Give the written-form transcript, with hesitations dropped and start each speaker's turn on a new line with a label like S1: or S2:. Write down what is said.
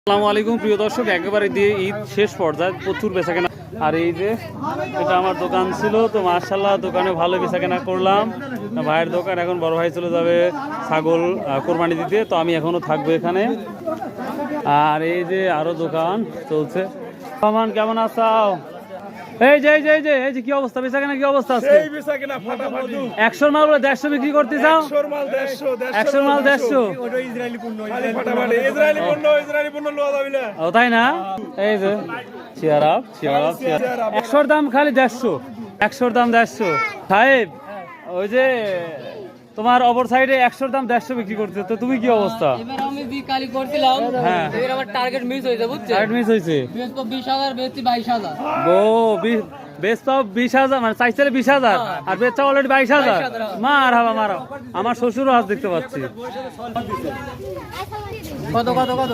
S1: আসসালামু আলাইকুম প্রিয় দর্শক, একেবারে দিয়ে ঈদ শেষ পর্যায়ে প্রচুর বেচাকেনা। আর এই যে এটা আমার দোকান ছিল, তো মাশাআল্লাহ দোকানে ভালো বেচাকেনা করলাম। ভাইয়ের দোকান, এখন বড় ভাই চলে যাবে ছাগল কোরবানি দিতে, তো আমি এখনো থাকবো এখানে। আর এই যে আরো দোকান চলছে। সামান কেমন আছাও? এই যে এই যে এই যে এই যে কি অবস্থা বেচাকেনা, কি অবস্থা আছে?
S2: এই বেচাকেনা ফাটাফাটি।
S1: 100 মাল 150 বিক্রি করতে চাও?
S2: 100 মাল 150
S1: 100 মাল 150
S2: ওটা ইসরায়েলি পণ্য, ফাটাফাটি ইসরায়েলি পণ্য লওয়া যাবে না।
S1: ও তাই না? এই যে চেয়ার আপ 100 দাম খালি 150, 100 দাম 150। সাহেব ওই যে তোমার অপর সাইডে 100 দাম 150 বিক্রি করতে, তো তুমি কি অবস্থা?
S3: এবার আমি বিকালি করছিলাম,
S1: হ্যাঁ
S3: এবার আমার টার্গেট মিস হয়েছে, বুঝছেন?
S1: টার্গেট মিস হয়েছে।
S3: বেচ তো 20,000, বেচছি 22,000।
S1: ও বেচ পাও 20,000, মানে চাইছে 20,000 আর বেচা অলরেডি 22,000। মার হাবা মারা, আমার শ্বশুরও হাত দেখতে পাচ্ছি।
S3: কত কত কত